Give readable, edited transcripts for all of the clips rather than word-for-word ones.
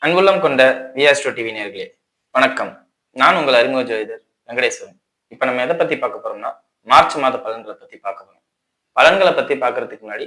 அன்புள்ளம் கொண்ட விஆஸ்ட்ரோ டிவி நேர்களே வணக்கம். நான் உங்கள் அறிமுக ஜோதிடர் வெங்கடேஸ்வரன். இப்ப நம்ம எதை பத்தி பார்க்க போறோம்னா மார்ச் மாத பலன்களை பத்தி பார்க்க போறோம். பலன்களை பத்தி பார்க்கறதுக்கு முன்னாடி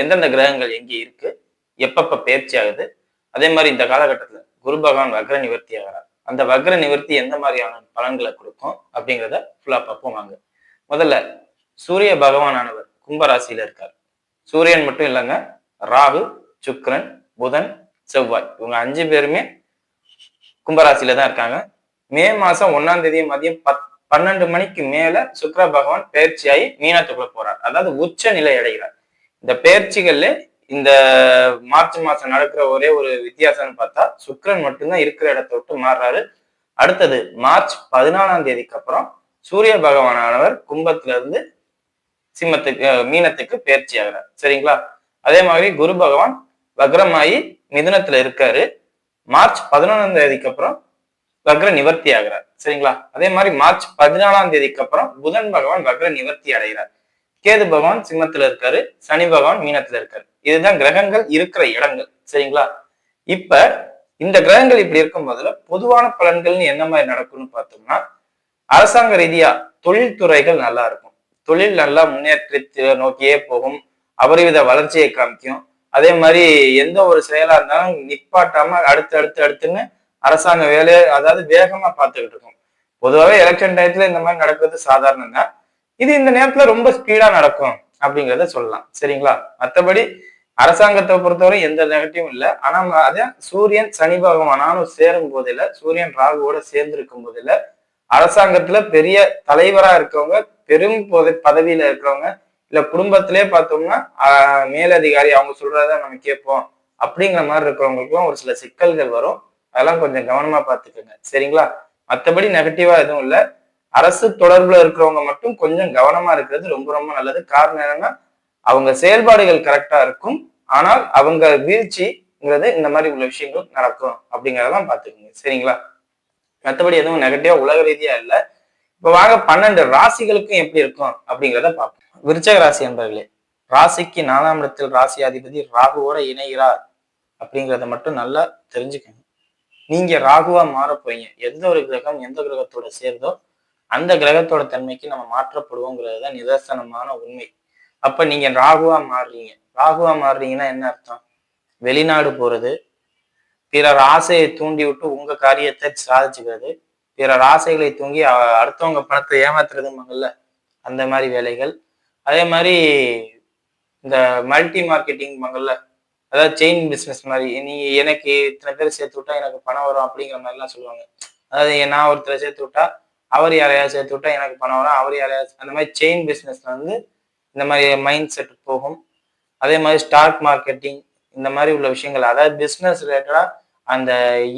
எந்தெந்த கிரகங்கள் எங்கே இருக்கு, எப்பப்ப பயிற்சி ஆகுது, அதே மாதிரி இந்த காலகட்டத்துல குரு பகவான் வக்ர நிவர்த்தி ஆகிறார். அந்த வக்ர நிவர்த்தி எந்த மாதிரியான பலன்களை கொடுக்கும் அப்படிங்கிறத ஃபுல்லா பார்ப்போம் வாங்க. முதல்ல சூரிய பகவானானவர் கும்பராசியில இருக்கார். சூரியன் மட்டும் இல்லைங்க, ராகு, சுக்கிரன், புதன், செவ்வாய் இவங்க 5 பேருமே கும்பராசியில தான் இருக்காங்க. மே மாசம் 1ஆம் தேதி மதியம் 12 மணிக்கு மேல சுக்கிர பகவான் பயிற்சியாகி மீனத்துக்குள்ள போறார். அதாவது உச்ச நிலை அடைகிறார். இந்த பயிற்சிகள்ல இந்த மார்ச் மாசம் நடக்கிற ஒரே ஒரு வித்தியாசம்னு பார்த்தா சுக்கிரன் மட்டும்தான் இருக்கிற இடத்தை விட்டு மாறுறாரு. அடுத்தது மார்ச் 14ஆம் தேதிக்கு அப்புறம் சூரிய பகவானானவர் கும்பத்துல இருந்து மீனத்துக்கு பயிற்சி ஆகிறார். சரிங்களா? அதே மாதிரி குரு பகவான் வக்ரமாயி மிதுனத்துல இருக்காரு. மார்ச் 11ஆம் தேதிக்கு அப்புறம் வக்ர நிவர்த்தி ஆகிறார். சரிங்களா? அதே மாதிரி மார்ச் 14ஆம் தேதிக்கு அப்புறம் புதன் பகவான் வக்ர நிவர்த்தி அடைகிறார். கேது பகவான் சிம்மத்துல இருக்காரு, சனி பகவான் மீனத்துல இருக்காரு. இதுதான் கிரகங்கள் இருக்கிற இடங்கள். சரிங்களா? இப்ப இந்த கிரகங்கள் இப்படி இருக்கும் போதுல பொதுவான பலன்கள்னு என்ன மாதிரி நடக்கும்னு பார்த்தோம்னா, அரசாங்க ரீதியா தொழில்துறைகள் நல்லா இருக்கும். தொழில் நல்லா முன்னேற்றத்தை நோக்கியே போகும், அபரிவித வளர்ச்சியை காமிக்கும். அதே மாதிரி எந்த ஒரு செயலா இருந்தாலும் நிப்பாட்டாம அடுத்துன்னு அரசாங்க வேலையை அதாவது வேகமா பார்த்துக்கிட்டு இருக்கும். பொதுவாகவே எலெக்ஷன் டயத்துல இந்த மாதிரி நடக்கிறது சாதாரணம் தான். இது இந்த நேரத்துல ரொம்ப ஸ்பீடா நடக்கும் அப்படிங்கிறத சொல்லலாம். சரிங்களா? மற்றபடி அரசாங்கத்தை பொறுத்தவரை எந்த நெகட்டிவும் இல்லை. ஆனா அதே சூரியன் சனி பகவானும் சேரும் போதில்ல, சூரியன் ராகுவோட சேர்ந்து இருக்கும் போதில்ல, அரசாங்கத்துல பெரிய தலைவரா இருக்கவங்க, பெரும் பதவியில இருக்கிறவங்க, இல்ல குடும்பத்திலே பார்த்தோம்னா மேலதிகாரி அவங்க சொல்றத நம்ம கேட்போம் அப்படிங்கிற மாதிரி இருக்கிறவங்களுக்கும் ஒரு சில சிக்கல்கள் வரும். அதெல்லாம் கொஞ்சம் கவனமா பார்த்துக்கோங்க. சரிங்களா? மற்றபடி நெகட்டிவா எதுவும் இல்லை. அரசு தொடர்புல இருக்கிறவங்க மட்டும் கொஞ்சம் கவனமா இருக்கிறது ரொம்ப ரொம்ப நல்லது. காரணம் என்னன்னா, அவங்க செயல்பாடுகள் கரெக்டா இருக்கும், ஆனால் அவங்க வீழ்ச்சிங்கிறது இந்த மாதிரி உள்ள விஷயங்கள் நடக்கும் அப்படிங்கிறதெல்லாம் பார்த்துக்கோங்க. சரிங்களா? மற்றபடி எதுவும் நெகட்டிவா உலக ரீதியா இல்லை. இப்ப வாங்க 12 ராசிகளுக்கும் எப்படி இருக்கும் அப்படிங்கிறத பார்ப்போம். விருச்சக ராசி என்பர்களே, ராசிக்கு 4ஆம் இடத்தில் ராசி அதிபதி ராகுவோட இணைகிறார் அப்படிங்கிறத மட்டும் நல்லா தெரிஞ்சுக்கணும். நீங்க ராகுவா மாற போறீங்க. எந்த ஒரு கிரகம் எந்த கிரகத்தோட சேருதோ அந்த கிரகத்தோட தன்மைக்கு நம்ம மாற்றப்படுவோங்கிறது தான் நிதர்சனமான உண்மை. அப்ப நீங்க ராகுவா மாறுறீங்க. ராகுவா மாறுறீங்கன்னா என்ன அர்த்தம்? வெளிநாடு போறது, பிறர் ஆசையை தூண்டி விட்டு உங்க காரியத்தை சாதிச்சுக்கிறது, பிறர் ஆசைகளை தூங்கி அடுத்தவங்க பணத்தை ஏமாத்துறதுமாங்கல்ல, அந்த மாதிரி வேலைகள். அதே மாதிரி இந்த மல்டி மார்க்கெட்டிங் மங்கள்ல, அதாவது செயின் பிசினஸ் மாதிரி, நீ எனக்கு இத்தனை பேர் சேர்த்து விட்டா எனக்கு பணம் வரும் அப்படிங்கிற மாதிரிலாம் சொல்லுவாங்க. அதாவது நான் ஒருத்தரை சேர்த்து விட்டா அவர் யாரையாவது சேர்த்து விட்டா எனக்கு பணம் வரும், அவர் யாரையாவது, அந்த மாதிரி செயின் பிசினஸ்ல வந்து இந்த மாதிரி மைண்ட் செட் போகும். அதே மாதிரி ஸ்டாக் மார்க்கெட்டிங் இந்த மாதிரி உள்ள விஷயங்கள், அதாவது பிசினஸ் ரிலேட்டடா அந்த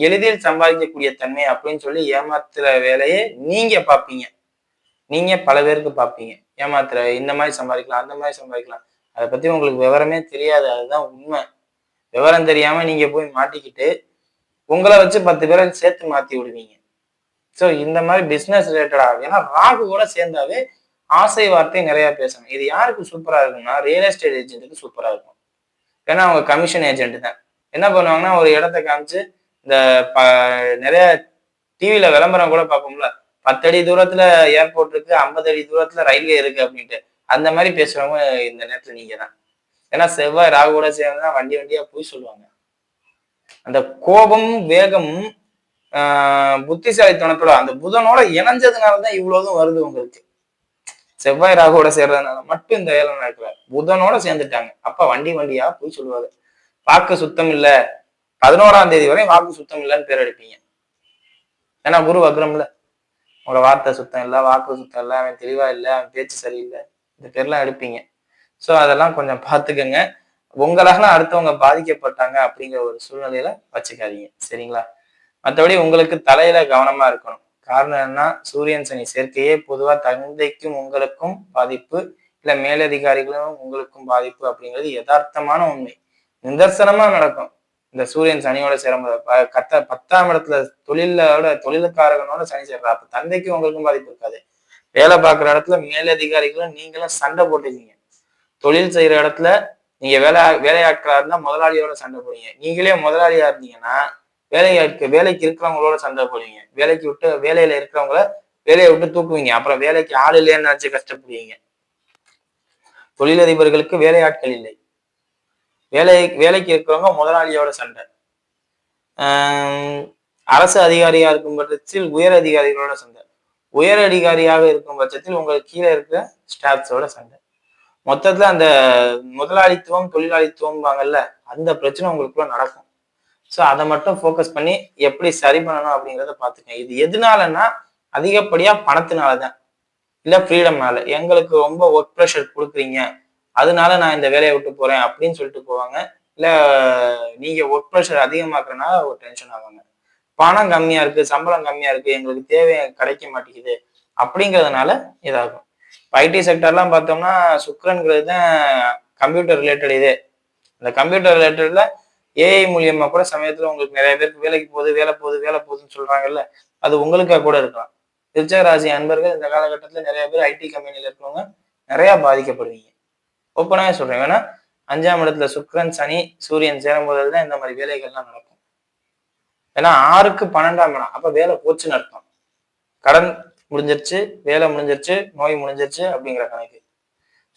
எளிதில் சம்பாதிக்கக்கூடிய தன்மை அப்படின்னு சொல்லி ஏமாத்துற வேலையை நீங்க பார்ப்பீங்க. நீங்க பல பேருக்கு பார்ப்பீங்க. ஏமாத்துற இந்த மாதிரி சம்பாதிக்கலாம், அந்த மாதிரி சம்பாதிக்கலாம். அதை பத்தி உங்களுக்கு விவரமே தெரியாது. அதுதான் உண்மை. விவரம் தெரியாம நீங்க போய் மாட்டிக்கிட்டு உங்களை வச்சு 10 பேரை சேர்த்து மாத்தி விடுவீங்க. ஸோ இந்த மாதிரி பிசினஸ் ரிலேட்டடா, ஏன்னா ராகு கூட சேர்ந்தாவே ஆசை வார்த்தை நிறைய பேசணும். இது யாருக்கு சூப்பரா இருக்கும்னா ரியல் எஸ்டேட் ஏஜென்ட்டுக்கு சூப்பரா இருக்கும். ஏன்னா அவங்க கமிஷன் ஏஜென்ட் தான். என்ன பண்ணுவாங்கன்னா, ஒரு இடத்த காமிச்சு இந்த நிறைய டிவியில விளம்பரம் கூட பார்ப்போம்ல, 10 அடி தூரத்துல ஏர்போர்ட் இருக்கு, 50 அடி தூரத்துல ரயில்வே இருக்கு அப்படின்ட்டு. அந்த மாதிரி பேசுறவங்க இந்த நேரத்துல நீங்க தான். ஏன்னா செவ்வாய் ராகுவோட சேர்ந்துதான் வண்டியா போய் சொல்லுவாங்க. அந்த கோபம் வேகமும் புத்திசாலித்தனத்தோட அந்த புதனோட இணைஞ்சதுனாலதான் இவ்வளவுதும் வருது உங்களுக்கு. செவ்வாய் ராகுவோட சேர்றதுனால மட்டும் இந்த வேலை நடக்கல. புதனோட சேர்ந்துட்டாங்க. அப்ப வண்டியா போய் சொல்லுவாங்க. வாக்கு சுத்தம் இல்ல, 11ஆம் தேதி வரை வாக்கு சுத்தம் இல்லைன்னு பேர் எடுப்பீங்க. ஏன்னா குரு வக்ரம்ல, உங்களோட வார்த்தை சுத்தம் இல்லை, வாக்கு சுத்தம் இல்லை, அவன் தெளிவா இல்லை, அவன் பேச்சு சரியில்லை, இந்த பேர்லாம் எடுப்பீங்க. ஸோ அதெல்லாம் கொஞ்சம் பார்த்துக்கங்க. உங்களால அடுத்தவங்க பாதிக்கப்பட்டாங்க அப்படிங்கிற ஒரு சூழ்நிலையில வச்சுக்காதீங்க. சரிங்களா? மற்றபடி உங்களுக்கு தலையில கவனமா இருக்கணும். காரணம் என்ன, சூரியன் சனி சேர்க்கையே பொதுவா தந்தைக்கும் உங்களுக்கும் பாதிப்பு, இல்ல மேலதிகாரிகளும் உங்களுக்கும் பாதிப்பு அப்படிங்கிறது யதார்த்தமான உண்மை. நிதர்சனமா நடக்கும். இந்த சூரியன் சனியோட சேரும்போது 10ஆம் இடத்துல தொழிலுக்காரகனோட சனி சேர்றா, அப்ப தந்தைக்கும் உங்களுக்கும் பாதிப்பு இருக்காது. வேலை பார்க்குற இடத்துல மேலதிகாரிகளும் நீங்களும் சண்டை போட்டுக்கீங்க. தொழில் செய்யற இடத்துல நீங்க வேலையாட்களா இருந்தா முதலாளியோட சண்டை போடுவீங்க. நீங்களே முதலாளியா இருந்தீங்கன்னா வேலைக்கு இருக்கிறவங்களோட சண்டை போடுவீங்க. வேலையில இருக்கிறவங்கள வேலையை விட்டு தூக்குவீங்க. அப்புறம் வேலைக்கு ஆள் இல்லைன்னு நினைச்சு கஷ்டப்படுவீங்க. தொழிலதிபர்களுக்கு வேலையாட்கள் இல்லை. வேலைக்கு இருக்கிறவங்க முதலாளியோட சண்டை. அரசு அதிகாரியா இருக்கும் பட்சத்தில் உயர் அதிகாரிகளோட சண்டை. உயர் அதிகாரியாக இருக்கும் பட்சத்தில் உங்களுக்கு கீழே இருக்கிற ஸ்டாஃப்ஸோட சண்டை. மொத்தத்துல அந்த முதலாளித்துவம் தொழிலாளித்துவம் அந்த பிரச்சனை உங்களுக்குள்ள நடக்கும். ஸோ அதை மட்டும் ஃபோக்கஸ் பண்ணி எப்படி சரி பண்ணணும் அப்படிங்கிறத பார்த்துக்கங்க. இது எதுனாலன்னா அதிகப்படியா பணத்தினாலதான், இல்ல ஃப்ரீடம்னால. எங்களுக்கு ரொம்ப ஒர்க் ப்ரெஷர் கொடுக்குறீங்க, அதனால நான் இந்த வேலையை விட்டு போறேன் அப்படின்னு சொல்லிட்டு போவாங்க. இல்ல நீங்க ஒர்க் ப்ரெஷர் அதிகமாக்குறதுனால ஒரு டென்ஷன் ஆவாங்க. பணம் கம்மியா இருக்கு, சம்பளம் கம்மியா இருக்கு, எங்களுக்கு தேவை கிடைக்க மாட்டேங்குது அப்படிங்கிறதுனால இதாகும். ஐடி செக்டர்லாம் பார்த்தோம்னா சுக்ரன்கிறது தான் கம்ப்யூட்டர் ரிலேட்டட். இதே இந்த கம்ப்யூட்டர் ரிலேட்டட்ல ஏஐ மூலியமா கூட சமயத்துல உங்களுக்கு நிறைய பேருக்கு வேலை போகுதுன்னு சொல்றாங்கல்ல, அது உங்களுக்காக கூட இருக்கலாம். விருச்சிக ராசி அன்பர்கள் இந்த காலகட்டத்துல நிறைய பேர் ஐடி கம்பெனில இருக்கிறவங்க நிறைய பாதிக்கப்படுவீங்க. ஓப்பனாவே சொல்றேன். ஏன்னா 5ஆம் இடத்துல சுக்ரன் சனி சூரியன் சேரும் போதுதான் இந்த மாதிரி வேலைகள்லாம் நடக்கும். ஏன்னா 6க்கு 12ஆம் இடம், அப்ப வேலை போச்சுன்னு அர்த்தம். கடன் முடிஞ்சிருச்சு, வேலை முடிஞ்சிருச்சு, நோய் முடிஞ்சிருச்சு அப்படிங்கிற கணக்கு.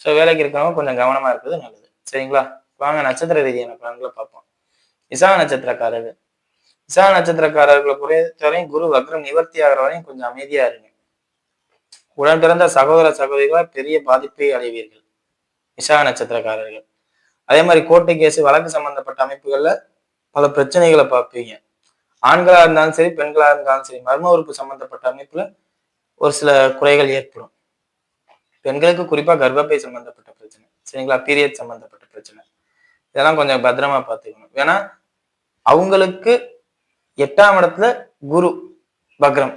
ஸோ வேலைக்கு இருக்கிறவங்க கொஞ்சம் கவனமா இருக்கிறது நல்லது. சரிங்களா? வாங்க நட்சத்திர ரீதியான பலன்களை பார்ப்போம். விசாக நட்சத்திரக்காரர்கள். விசாக நட்சத்திரக்காரர்களை பொறுத்தவரையும் குரு வக்ரம் நிவர்த்தி ஆகிற வரையும் கொஞ்சம் அமைதியா இருங்க. உடன் பிறந்த சகோதர சகோதரிகளால் பெரிய பாதிப்பை அடைவீர்கள் விசாக நட்சத்திரக்காரர்கள். அதே மாதிரி கோர்ட்டு கேஸ் வழக்கு சம்பந்தப்பட்ட அமைப்புகள்ல பல பிரச்சனைகளை பார்ப்பீங்க. ஆண்களா இருந்தாலும் சரி, பெண்களா இருந்தாலும் சரி, மர்ம உறுப்பு சம்பந்தப்பட்ட அமைப்புல ஒரு சில குறைகள் ஏற்படும். பெண்களுக்கு குறிப்பா கர்ப்பப்பை சம்பந்தப்பட்ட பிரச்சனை, சரிங்களா, பீரியட் சம்பந்தப்பட்ட பிரச்சனை, இதெல்லாம் கொஞ்சம் பத்திரமா பார்த்துக்கணும். ஏன்னா அவங்களுக்கு 8ஆம் இடத்துல குரு வக்ரம்.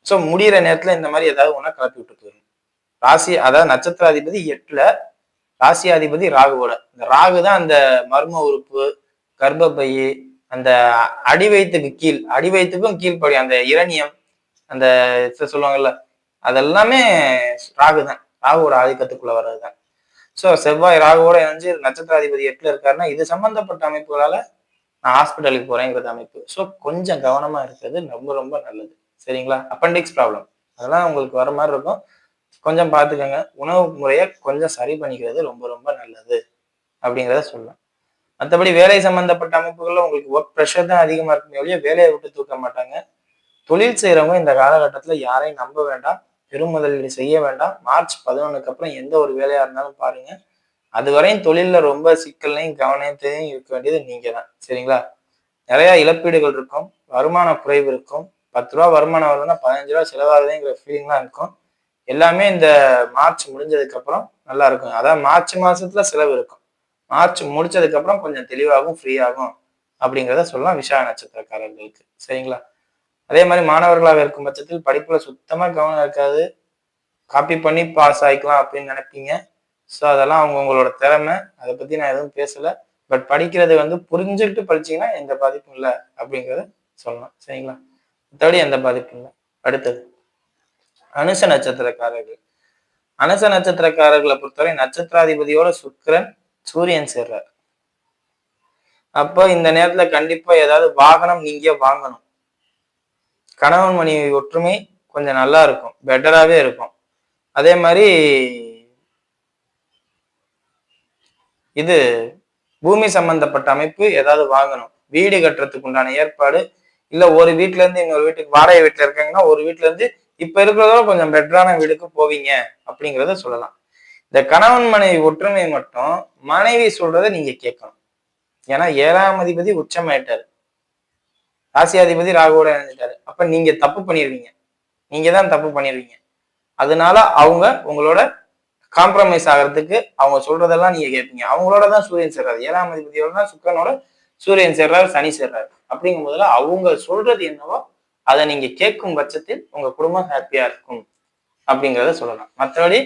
ஸோ முடிகிற நேரத்துல இந்த மாதிரி ஏதாவது ஒண்ணா கிளப்பி விட்டு போயிடும். அதாவது நட்சத்திராதிபதி 8ல, ராசியாதிபதி ராகுவோட. இந்த ராகு தான் அந்த மர்ம உறுப்பு, கர்ப்பப்பை, அந்த அடிவயிற்றுக்கும் கீழ்ப்படி அந்த இரணியம், அந்த சொல்லுவாங்கல்ல, அதெல்லாமே ராகு தான். ராகுவோட ஆதிக்கத்துக்குள்ள வர்றதுதான். ஸோ செவ்வாய் ராகுவோட இணைஞ்சு நட்சத்திராதிபதி 8ல இருக்காருன்னா இது சம்பந்தப்பட்ட அமைப்புகளால நான் ஹாஸ்பிட்டலுக்கு போறேங்கிறது அமைப்பு. ஸோ கொஞ்சம் கவனமா இருக்கிறது ரொம்ப ரொம்ப நல்லது. சரிங்களா? அப்பெண்டிக்ஸ் ப்ராப்ளம் அதெல்லாம் உங்களுக்கு வர மாதிரி இருக்கும், கொஞ்சம் பார்த்துக்கோங்க. உணவு முறையை கொஞ்சம் சரி பண்ணிக்கிறது ரொம்ப ரொம்ப நல்லது அப்படிங்கிறத சொல்லலாம். மற்றபடி வேலை சம்பந்தப்பட்ட அமைப்புகள்ல உங்களுக்கு ஒர்க் ப்ரெஷர் தான் அதிகமா இருக்குமே ஒழிய வேலையை விட்டு தூக்க மாட்டாங்க. தொழில் செய்யறவங்க இந்த காலகட்டத்துல யாரையும் நம்ப வேண்டாம், பெரும் முதலீடு செய்ய வேண்டாம். மார்ச் 11க்கு அப்புறம் எந்த ஒரு வேலையா இருந்தாலும் பாருங்க. அதுவரையும் தொழில்ல ரொம்ப சிக்கல்லையும் கவனத்தையும் இருக்க வேண்டியது நீங்க தான். சரிங்களா? நிறைய இழப்பீடுகள் இருக்கும், வருமான குறைவு இருக்கும். 10 ரூபா வருமானம் வருதுன்னா 15 ரூபா செலவாகுதுங்கிற ஃபீலிங்லாம் இருக்கும். எல்லாமே இந்த மார்ச் முடிஞ்சதுக்கு அப்புறம் நல்லா இருக்கும். அதாவது மார்ச் மாசத்துல செலவு இருக்கும், மார்ச் முடிச்சதுக்கு அப்புறம் கொஞ்சம் தெளிவாகும், ஃப்ரீ ஆகும் அப்படிங்கிறத சொல்லலாம் விசாக நட்சத்திரக்காரர்களுக்கு. சரிங்களா? அதே மாதிரி மாணவர்களாக இருக்கும் பட்சத்தில் படிப்புல சுத்தமா கவனம் இருக்காது, காப்பி பண்ணி பாஸ் ஆகிக்கலாம் அப்படின்னு நினைப்பீங்க. ஸோ அதெல்லாம் அவங்களோட திறமை, அதை பத்தி நான் எதுவும் பேசல. பட் படிக்கிறது புரிஞ்சுக்கிட்டு படிச்சீங்கன்னா எந்த பாதிப்பும் இல்லை அப்படிங்கிறத சொல்லலாம். சரிங்களா? மற்றபடி எந்த பாதிப்பும் இல்லை. அடுத்தது அனுச நட்சத்திரக்காரர்கள். அனுச நட்சத்திரக்காரர்களை பொறுத்தவரை நட்சத்திராதிபதியோட சுக்கிரன் சூரியன் சேர்றார். அப்போ இந்த நேரத்துல கண்டிப்பா ஏதாவது வாகனம் நீங்க வாங்கணும். கணவன் மனைவி ஒற்றுமை கொஞ்சம் நல்லா இருக்கும், பெட்டராகவே இருக்கும். அதே மாதிரி இது பூமி சம்பந்தப்பட்ட அமைப்பு ஏதாவது வாங்கணும், வீடு கட்டுறதுக்கு உண்டான ஏற்பாடு, இல்ல ஒரு வீட்டுல இருந்து இன்னொரு வீட்டுக்கு வாடகை வீட்டுல இருக்காங்கன்னா ஒரு வீட்டுல இருந்து இப்ப இருக்கிறதோட கொஞ்சம் பெட்டரான வீடுக்கு போவீங்க அப்படிங்கிறத சொல்லலாம். இந்த கணவன் மனைவி ஒற்றுமை மட்டும் மனைவி சொல்றதை நீங்க கேட்கணும். ஏன்னா 7ஆம் அதிபதி உச்சமாயிட்டாரு, ராசியாதிபதி ராகுவோட இணைஞ்சிட்டாரு. அப்ப நீங்க தப்பு பண்ணிடுவீங்க, நீங்க தான் தப்பு பண்ணிடுவீங்க. அதனால அவங்க உங்களோட காம்ப்ரமைஸ் ஆகிறதுக்கு அவங்க சொல்றதெல்லாம் நீங்க கேட்பீங்க. அவங்களோட தான் சூரியன் சேர்றாரு, 7ஆம் அதிபதியோட தான் சுக்கரனோட சூரியன் சேர்றாரு, சனி சேர்றாரு. அப்படிங்கும் போதுல அவங்க சொல்றது என்னவோ அதை நீங்க கேட்கும் பட்சத்தில் உங்க குடும்பம் ஹாப்பியா இருக்கும் அப்படிங்கிறத சொல்லலாம். மற்றபடி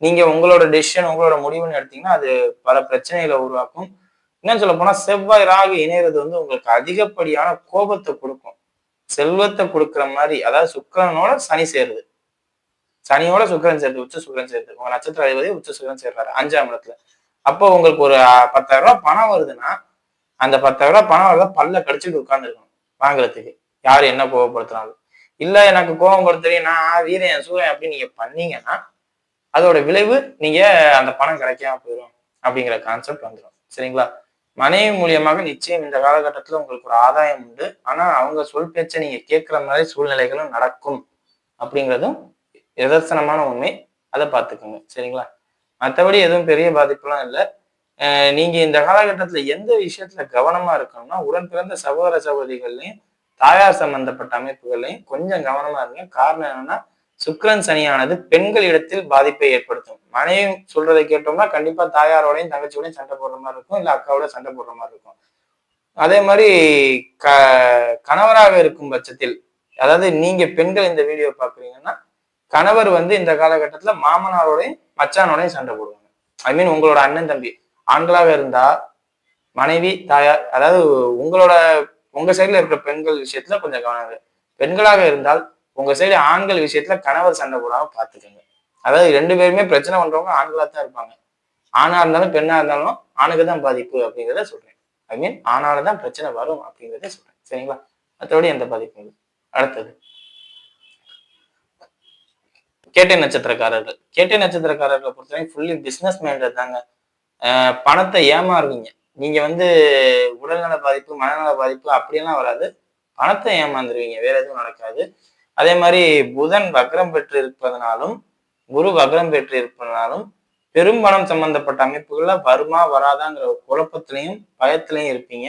நீங்க உங்களோட டெசிஷன், உங்களோட முடிவுன்னு எடுத்தீங்கன்னா அது பல பிரச்சனைகளை உருவாக்கும். என்னன்னு சொல்ல போனா செவ்வாய் ராகு இணைறது உங்களுக்கு அதிகப்படியான கோபத்தை கொடுக்கும், செல்வத்தை கொடுக்குற மாதிரி. அதாவது சுக்கிரனோட சனி சேருது, சனியோட சுக்கிரன் சேருது, உச்ச சுக்கிரன் சேருது. உங்க நட்சத்திர அதிபதி உச்ச சுக்கிரன் சேர்றாரு 5ஆம் இடத்துல. அப்போ உங்களுக்கு ஒரு 10,000 ரூபாய் பணம் வருதுன்னா அந்த 10,000 ரூபாய் பணம் வருதா பல்ல கடிச்சிட்டு உட்கார்ந்துருக்கணும். வாங்குறதுக்கு, யாரு என்ன கோவப்படுத்தினாலும். இல்ல எனக்கு கோவப்படுத்துறீங்க, நான் வீரன் சூரன் அப்படின்னு நீங்க பண்ணீங்கன்னா அதோட விளைவு நீங்க அந்த பணம் கிடைக்காம போயிடும் அப்படிங்கிற கான்செப்ட் வந்துடும். சரிங்களா? மனைவி மூலியமாக நிச்சயம் இந்த காலகட்டத்துல உங்களுக்கு ஒரு ஆதாயம் உண்டு. ஆனா அவங்க சொல் பேச்ச நீங்க கேட்கிற மாதிரி சூழ்நிலைகளும் நடக்கும் அப்படிங்கிறதும் நிதர்சனமான உண்மை. அத பார்த்துக்கோங்க. சரிங்களா? மத்தபடி எதுவும் பெரிய பாதிப்புலாம் இல்ல. நீங்க இந்த காலகட்டத்துல எந்த விஷயத்துல கவனமா இருக்கணும்னா, உடன் பிறந்த சகோதர சகோதரிகள்லயும், தாயார் சம்பந்தப்பட்ட அமைப்புகள்லயும் கொஞ்சம் கவனமா இருங்க. காரணம் என்னன்னா, சுக்கிரன் சனியானது பெண்கள் இடத்தில் பாதிப்பை ஏற்படுத்தும். மனைவி சொல்றதை கேட்டோம்னா, கண்டிப்பா தாயாரோடையும், தங்கச்சியோடையும் சண்டை போடுற மாரி இருக்கும். இல்ல அக்காவோட சண்டை போடுற மாரி இருக்கும். அதே மாரி க கணவராக இருக்கும் பட்சத்தில், அதாவது நீங்க பெண்கள் இந்த வீடியோ பார்க்குறீங்கன்னா, கணவர் வந்து இந்த காலகட்டத்துல மாமனாரோடையும், மச்சானோடையும் சண்டை போடுவாங்க. ஐ மீன் உங்களோட அண்ணன், தம்பி. ஆண்களாக இருந்தா மனைவி, தாயார் அதாவது உங்களோட உங்க சைடுல இருக்கிற பெண்கள் விஷயத்துல கொஞ்சம் கவனம் இருக்கு. பெண்களாக இருந்தால் உங்க சைடு ஆண்கள் விஷயத்துல கணவர் சண்டை போடாம பாத்துக்கோங்க. அதாவது 2 பேருமே பிரச்சனை பண்றவங்க ஆண்களா தான் இருப்பாங்க. ஆணா இருந்தாலும், பெண்ணா இருந்தாலும் ஆணுக்கு தான் பாதிப்பு அப்படிங்கிறத சொல்றேன். ஐ மீன் ஆணால தான் பிரச்சனை வரும் அப்படிங்கிறத சொல்றேன். சரிங்களா? மற்றபடி எந்த பாதிப்பும் இல்லை. அடுத்தது கேட்டை நட்சத்திரக்காரர்கள். கேட்டை நட்சத்திரக்காரர்களை பொறுத்தவரைக்கும் ஃபுல்லி பிசினஸ் மைண்டட் தாங்க. பணத்தை ஏமாறுவீங்க. நீங்க வந்து உடல்நல பாதிப்பு, மனநல பாதிப்பு அப்படியெல்லாம் வராது. பணத்தை ஏமாந்துருவீங்க. வேற எதுவும் நடக்காது. அதே மாதிரி புதன் வக்ரம் பெற்று இருப்பதனாலும், குரு வக்ரம் பெற்று இருப்பதனாலும், பெரும்பணம் சம்பந்தப்பட்ட அமைப்புகள்ல வருமா வராதாங்கிற ஒரு குழப்பத்திலையும், பயத்திலையும் இருப்பீங்க.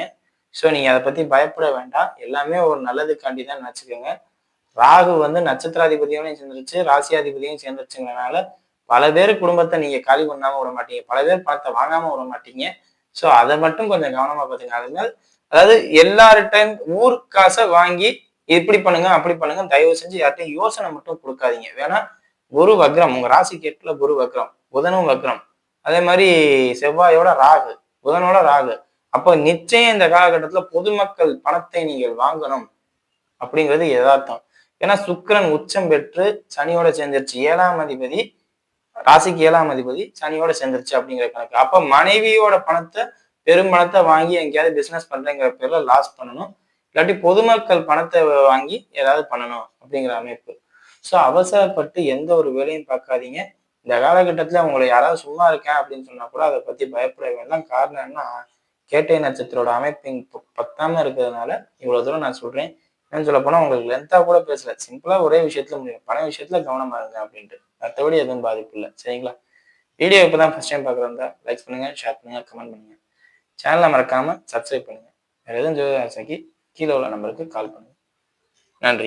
ஸோ நீங்க அதை பத்தி பயப்பட வேண்டாம். எல்லாமே ஒரு நல்லதுக்காண்டி தான் நினைச்சுக்கோங்க. ராகு வந்து நட்சத்திராதிபதியோடையும் சேர்ந்துருச்சு, ராசியாதிபதியும் சேர்ந்துருச்சுங்கிறனால பல பேர் குடும்பத்தை நீங்க காலி பண்ணாம விட மாட்டீங்க. பல பேர் பணத்தை வாங்காம விட மாட்டீங்க. ஸோ அதை மட்டும் கொஞ்சம் கவனமா பாத்துங்க. அதனால அதாவது எல்லார்டையும் ஊர் காசை வாங்கி இப்படி பண்ணுங்க, அப்படி பண்ணுங்க தயவு செஞ்சு யார்ட்டையும் யோசனை மட்டும் கொடுக்காதீங்க. வேணா குரு வக்ரம், உங்க ராசிக்கு 8ல குரு வக்ரம், புதனும் வக்ரம். அதே மாதிரி செவ்வாயோட ராகு, புதனோட ராகு. அப்போ நிச்சயம் இந்த காலகட்டத்துல பொதுமக்கள் பணத்தை நீங்கள் வாங்கணும் அப்படிங்கிறது யதார்த்தம். ஏன்னா சுக்கிரன் உச்சம் பெற்று சனியோட சேர்ந்துருச்சு. 7ஆம் அதிபதி ராசிக்கு 7ஆம் அதிபதி சனியோட சேர்ந்துருச்சு அப்படிங்கிற கணக்கு. அப்ப மனைவியோட பணத்தை பெரும் பணத்தை வாங்கி எங்கேயாவது பிசினஸ் பண்றேங்கிற பேர்ல லாஸ் பண்ணணும். இல்லாட்டி பொதுமக்கள் பணத்தை வாங்கி ஏதாவது பண்ணணும் அப்படிங்கிற அமைப்பு. ஸோ அவசரப்பட்டு எந்த ஒரு வேலையும் பார்க்காதீங்க. இந்த காலகட்டத்துல உங்களை யாராவது சும்மா இருக்கேன் அப்படின்னு சொன்னா கூட அதை பத்தி பயப்பட வேண்டாம். காரணம் என்ன, கேட்டை நட்சத்திரோட அமைப்பு பத்தாம இருக்கிறதுனால இவ்வளவு தூரம் நான் சொல்றேன். என்னன்னு சொல்ல போனா உங்களுக்கு லென்த்தா கூட பேசல. சிம்பிளா ஒரே விஷயத்துல முடியும். பண விஷயத்துல கவனமா இருங்க அப்படின்ட்டு. மற்றபடி எதுவும் பாதிப்பு இல்லை. சரிங்களா? வீடியோ இப்பதான் ஃபர்ஸ்ட் டைம் பார்க்குறதா லைக் பண்ணுங்க, ஷேர் பண்ணுங்க, கமெண்ட் பண்ணுங்க. சேனலை மறக்காம சப்ஸ்கிரைப் பண்ணுங்க. வேற எதுவும் ஆசைக்கு கீழே உள்ள நம்பருக்கு கால் பண்ணுங்க. நன்றி.